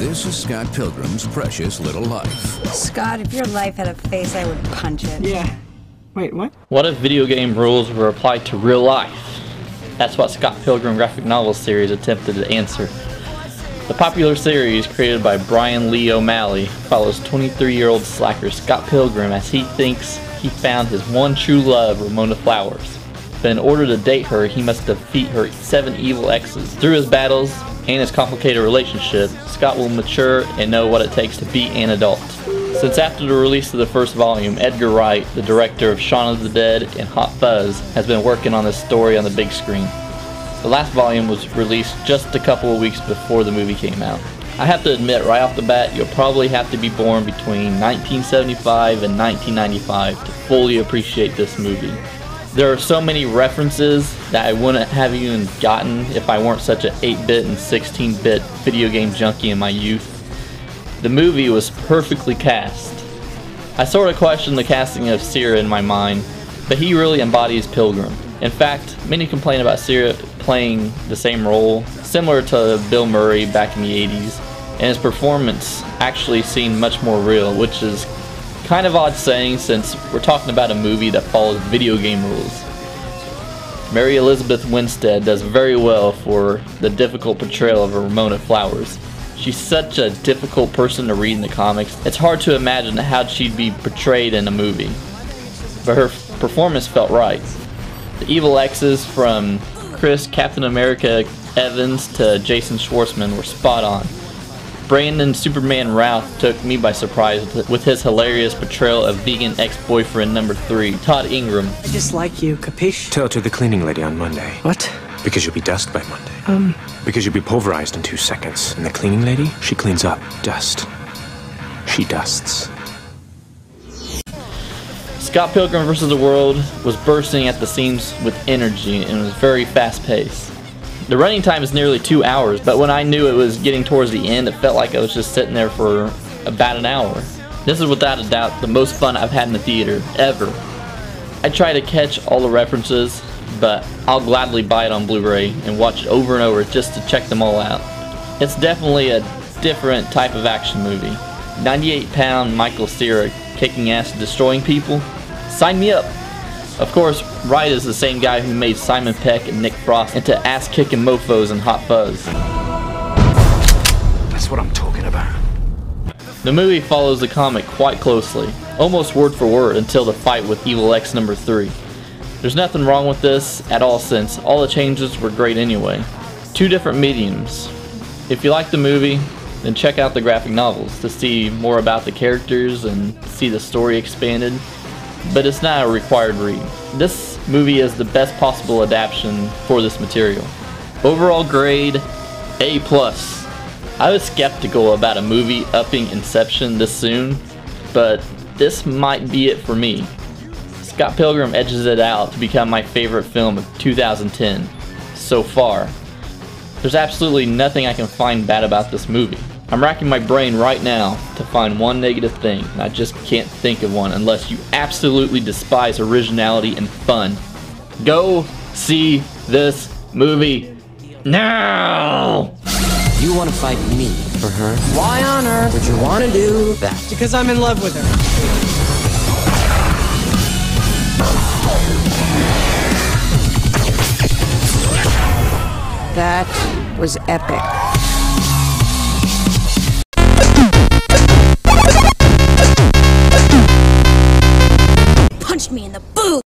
This is Scott Pilgrim's precious little life. Scott, if your life had a face, I would punch it. Yeah. Wait, what? What if video game rules were applied to real life? That's what Scott Pilgrim graphic novel series attempted to answer. The popular series, created by Brian Lee O'Malley, follows 23-year-old slacker Scott Pilgrim as he thinks he found his one true love, Ramona Flowers. But in order to date her, he must defeat her 7 evil exes. Through his battles and his complicated relationship, Scott will mature and know what it takes to be an adult. Since after the release of the first volume, Edgar Wright, the director of Shaun of the Dead and Hot Fuzz, has been working on this story on the big screen. The last volume was released just a couple of weeks before the movie came out. I have to admit right off the bat, you'll probably have to be born between 1975 and 1995 to fully appreciate this movie. There are so many references that I wouldn't have even gotten if I weren't such an 8-bit and 16-bit video game junkie in my youth. The movie was perfectly cast. I sort of questioned the casting of Cera in my mind, but he really embodies Pilgrim. In fact, many complain about Cera playing the same role, similar to Bill Murray back in the 80s, and his performance actually seemed much more real, which is kind of odd saying since we're talking about a movie that follows video game rules. Mary Elizabeth Winstead does very well for the difficult portrayal of Ramona Flowers. She's such a difficult person to read in the comics, it's hard to imagine how she'd be portrayed in a movie. But her performance felt right. The evil exes from Chris Captain America Evans to Jason Schwartzman were spot on. Brandon Superman Routh took me by surprise with his hilarious portrayal of vegan ex-boyfriend number 3, Todd Ingram. I just like you, capiche? Tell it to the cleaning lady on Monday. What? Because you'll be dust by Monday. Because you'll be pulverized in 2 seconds. And the cleaning lady, she cleans up dust. She dusts. Scott Pilgrim vs. the World was bursting at the seams with energy and was very fast-paced. The running time is nearly 2 hours, but when I knew it was getting towards the end, it felt like I was just sitting there for about an hour. This is without a doubt the most fun I've had in the theater, ever. I try to catch all the references, but I'll gladly buy it on Blu-ray and watch it over and over just to check them all out. It's definitely a different type of action movie. 98-pound Michael Cera kicking ass and destroying people? Sign me up! Of course, Wright is the same guy who made Simon Pegg and Nick Frost into ass-kicking mofos in Hot Fuzz. That's what I'm talking about. The movie follows the comic quite closely, almost word for word until the fight with Evil X number 3. There's nothing wrong with this at all since all the changes were great anyway. 2 different mediums. If you like the movie, then check out the graphic novels to see more about the characters and see the story expanded. But it's not a required read. This movie is the best possible adaptation for this material. Overall grade, A+. I was skeptical about a movie upping Inception this soon, but this might be it for me. Scott Pilgrim edges it out to become my favorite film of 2010 so far. There's absolutely nothing I can find bad about this movie. I'm racking my brain right now to find one negative thing, and I just can't think of one unless you absolutely despise originality and fun. Go see this movie now! You want to fight me for her? Why on earth Would you want to do that? Because I'm in love with her. That was epic. Punch me in the boob!